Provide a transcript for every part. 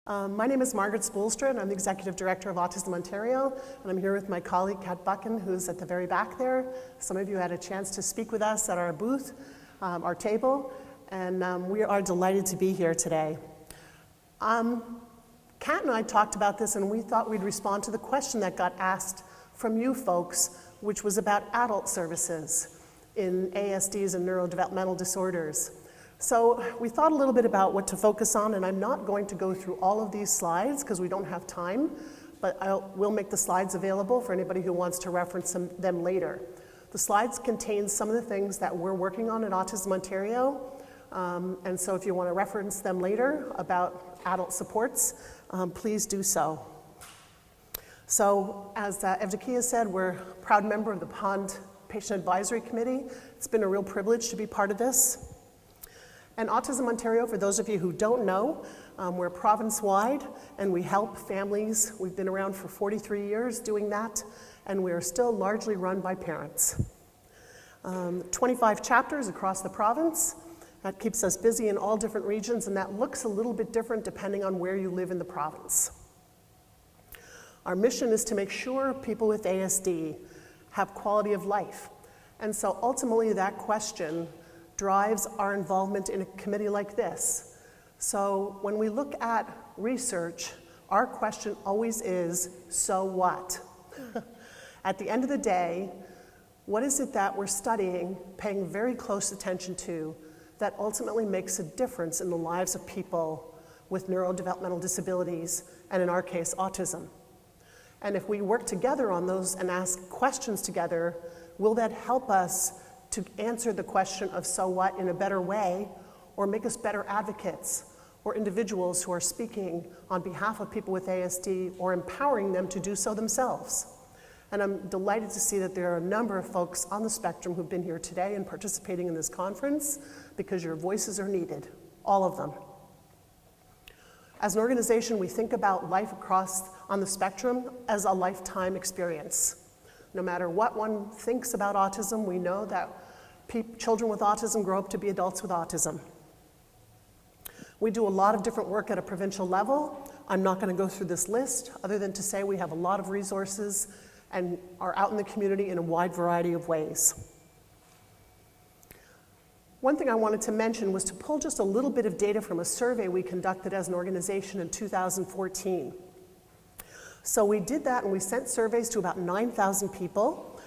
My name is Marg Spoelstra, and I'm the Executive Director of Autism Ontario, and I'm here with my colleague, Kat Buchan, who's at the very back there. Some of you had a chance to speak with us at our booth, our table, and we are delighted to be here today. Kat and I talked about this, and we thought we'd respond to the question that got asked from you folks, which was about adult services in ASDs and neurodevelopmental disorders. So we thought a little bit about what to focus on, and I'm not going to go through all of these slides because we don't have time, but we'll make the slides available for anybody who wants to reference them later. The slides contain some of the things that we're working on at Autism Ontario, and so if you want to reference them later about adult supports, please do so. So as Evdokia said, we're a proud member of the POND Patient Advisory Committee. It's been a real privilege to be part of this. And Autism Ontario, for those of you who don't know, we're province-wide and we help families. We've been around for 43 years doing that, and we are still largely run by parents. 25 chapters across the province. That keeps us busy in all different regions, and that looks a little bit different depending on where you live in the province. Our mission is to make sure people with ASD have quality of life. And so ultimately that question drives our involvement in a committee like this. So when we look at research, our question always is, so what? At the end of the day, what is it that we're studying, paying very close attention to, that ultimately makes a difference in the lives of people with neurodevelopmental disabilities, and in our case, autism? And if we work together on those and ask questions together, will that help us to answer the question of so what in a better way, or make us better advocates, or individuals who are speaking on behalf of people with ASD, or empowering them to do so themselves? And I'm delighted to see that there are a number of folks on the spectrum who've been here today and participating in this conference, because your voices are needed, all of them. As an organization, we think about life across on the spectrum as a lifetime experience. No matter what one thinks about autism, we know that children with autism grow up to be adults with autism. We do a lot of different work at a provincial level. I'm not going to go through this list, other than to say we have a lot of resources and are out in the community in a wide variety of ways. One thing I wanted to mention was to pull just a little bit of data from a survey we conducted as an organization in 2014. So we did that, and we sent surveys to about 9,000 people,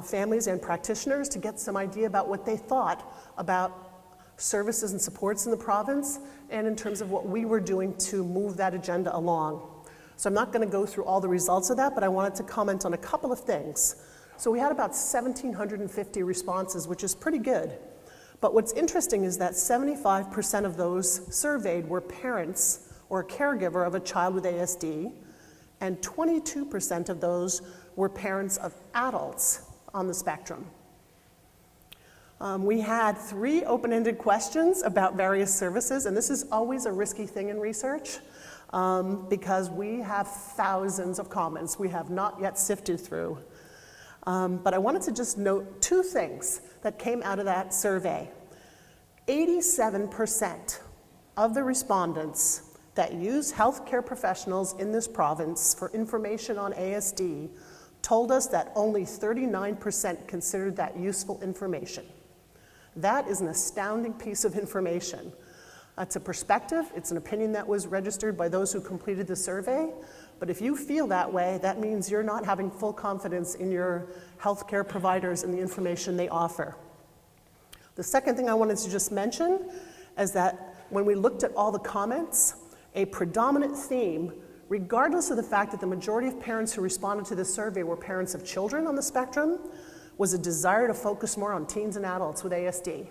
families and practitioners, to get some idea about what they thought about services and supports in the province, and in terms of what we were doing to move that agenda along. So I'm not going to go through all the results of that, but I wanted to comment on a couple of things. So we had about 1,750 responses, which is pretty good. But what's interesting is that 75% of those surveyed were parents or a caregiver of a child with ASD, and 22% of those were parents of adults on the spectrum. We had 3 open-ended questions about various services, and this is always a risky thing in research because we have thousands of comments we have not yet sifted through. But I wanted to just note 2 things that came out of that survey. 87% of the respondents that use healthcare professionals in this province for information on ASD told us that only 39% considered that useful information. That is an astounding piece of information. It's a perspective, it's an opinion that was registered by those who completed the survey, but if you feel that way, that means you're not having full confidence in your healthcare providers and the information they offer. The second thing I wanted to just mention is that when we looked at all the comments, a predominant theme, regardless of the fact that the majority of parents who responded to this survey were parents of children on the spectrum, was a desire to focus more on teens and adults with ASD.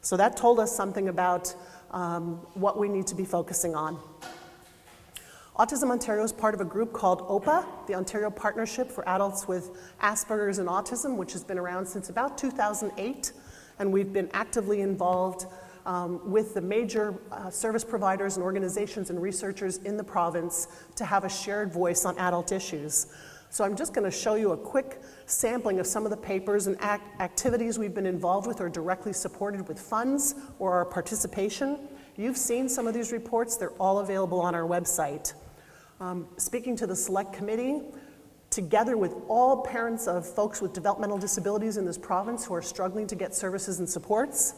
So that told us something about what we need to be focusing on. Autism Ontario is part of a group called OPA, the Ontario Partnership for Adults with Asperger's and Autism, which has been around since about 2008, and we've been actively involved with the major service providers and organizations and researchers in the province to have a shared voice on adult issues. So I'm just going to show you a quick sampling of some of the papers and activities we've been involved with or directly supported with funds or our participation, You've seen some of these reports. They're all available on our website. Speaking to the select committee, together with all parents of folks with developmental disabilities in this province who are struggling to get services and supports,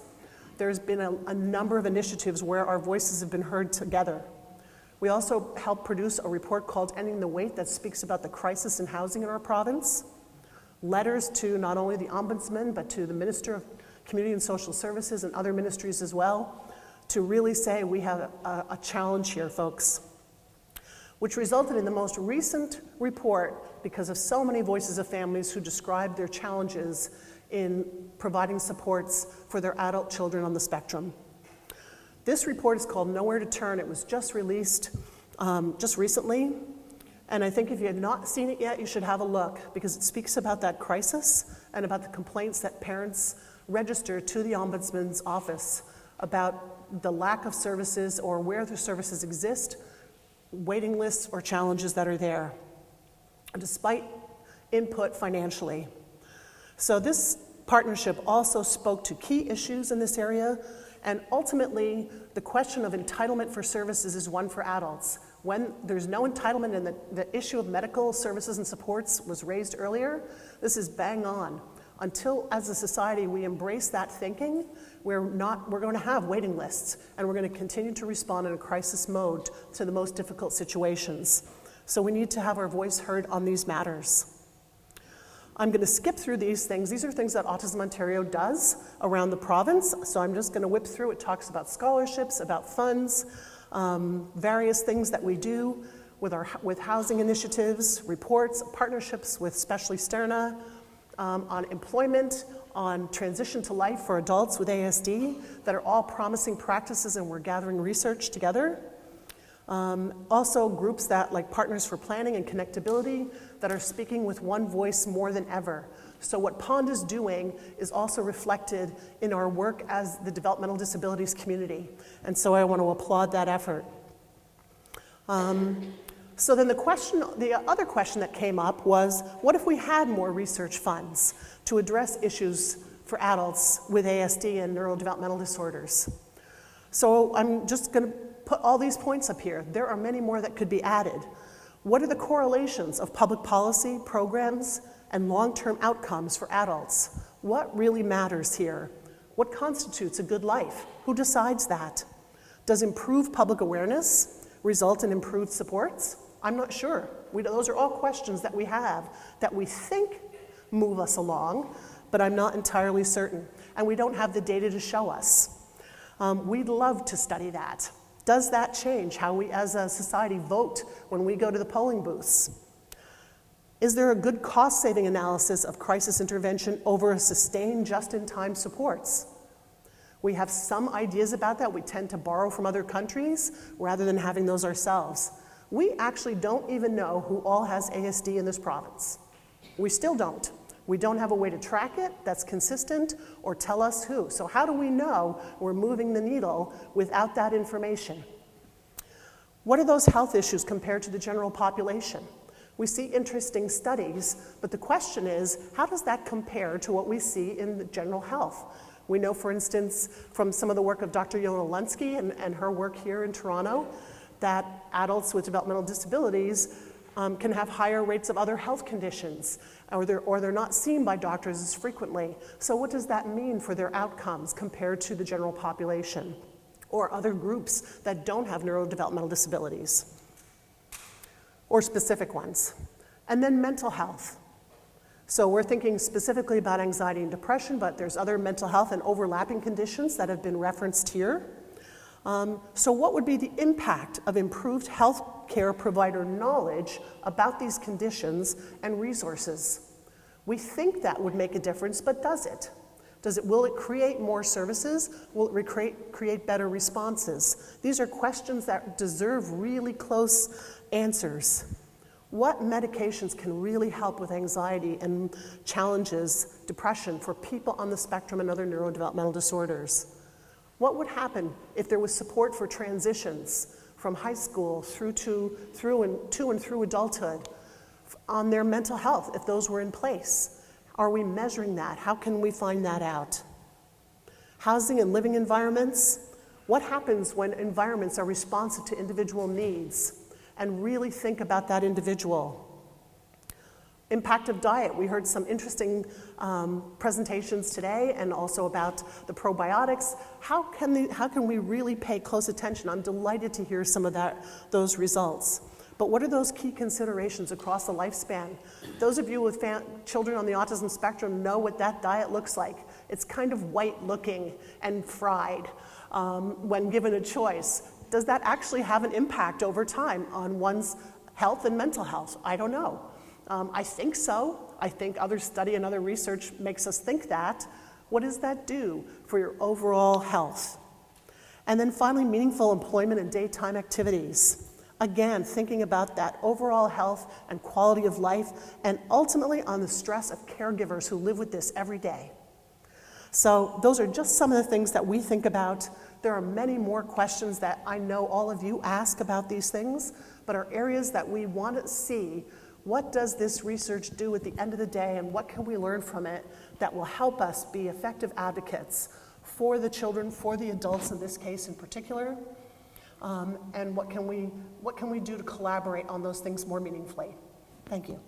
there's been a number of initiatives where our voices have been heard together. We also helped produce a report called Ending the Wait that speaks about the crisis in housing in our province. Letters to not only the Ombudsman, but to the Minister of Community and Social Services and other ministries as well, to really say we have a challenge here, folks, which resulted in the most recent report because of so many voices of families who described their challenges in providing supports for their adult children on the spectrum. This report is called Nowhere to Turn. It was just released just recently. And I think if you have not seen it yet, you should have a look because it speaks about that crisis and about the complaints that parents register to the Ombudsman's office about the lack of services or where the services exist, waiting lists or challenges that are there, despite input financially. So this partnership also spoke to key issues in this area, and ultimately, the question of entitlement for services is one for adults. When there's no entitlement and the issue of medical services and supports was raised earlier, this is bang on. Until, as a society, we embrace that thinking, we're going to have waiting lists, and we're going to continue to respond in a crisis mode to the most difficult situations. So we need to have our voice heard on these matters. I'm going to skip through these things. These are things that Autism Ontario does around the province, so I'm just going to whip through. It talks about scholarships, about funds, various things that we do with housing initiatives, reports, partnerships with Specially Sterna, on employment, on transition to life for adults with ASD that are all promising practices, and we're gathering research together. Also groups that like Partners for Planning and Connectability that are speaking with one voice more than ever. So what POND is doing is also reflected in our work as the developmental disabilities community. And so I want to applaud that effort. So then the other question that came up was, what if we had more research funds to address issues for adults with ASD and neurodevelopmental disorders? So I'm just going to put all these points up here. There are many more that could be added. What are the correlations of public policy, programs, and long-term outcomes for adults? What really matters here? What constitutes a good life? Who decides that? Does improved public awareness result in improved supports? I'm not sure. Those are all questions that we have that we think move us along, but I'm not entirely certain. And we don't have the data to show us. We'd love to study that. Does that change how we as a society vote when we go to the polling booths? Is there a good cost-saving analysis of crisis intervention over sustained just-in-time supports? We have some ideas about that. We tend to borrow from other countries rather than having those ourselves. We actually don't even know who all has ASD in this province. We still don't. We don't have a way to track it that's consistent or tell us who. So how do we know we're moving the needle without that information? What are those health issues compared to the general population? We see interesting studies, but the question is, how does that compare to what we see in the general health? We know, for instance, from some of the work of Dr. Yona Lunsky and her work here in Toronto, that adults with developmental disabilities can have higher rates of other health conditions, or they're not seen by doctors as frequently. So what does that mean for their outcomes compared to the general population or other groups that don't have neurodevelopmental disabilities or specific ones? And then mental health. So we're thinking specifically about anxiety and depression, but there's other mental health and overlapping conditions that have been referenced here. So what would be the impact of improved health care provider knowledge about these conditions and resources? We think that would make a difference, but does it? Will it create more services? Will it create better responses? These are questions that deserve really close answers. What medications can really help with anxiety and challenges, depression for people on the spectrum and other neurodevelopmental disorders? What would happen if there was support for transitions from high school through adulthood on their mental health, if those were in place? Are we measuring that? How can we find that out? Housing and living environments. What happens when environments are responsive to individual needs? And really think about that individual. Impact of diet. We heard some interesting presentations today, and also about the probiotics. How can we really pay close attention? I'm delighted to hear some of those results. But what are those key considerations across the lifespan? Those of you with children on the autism spectrum know what that diet looks like. It's kind of white looking and fried when given a choice. Does that actually have an impact over time on one's health and mental health? I don't know. I think so. I think other study and other research makes us think that. What does that do for your overall health? And then finally, meaningful employment and daytime activities. Again, thinking about that overall health and quality of life, and ultimately on the stress of caregivers who live with this every day. So those are just some of the things that we think about. There are many more questions that I know all of you ask about these things, but are areas that we want to see. What does this research do at the end of the day, and what can we learn from it that will help us be effective advocates for the children, for the adults in this case in particular, and what can we do to collaborate on those things more meaningfully? Thank you.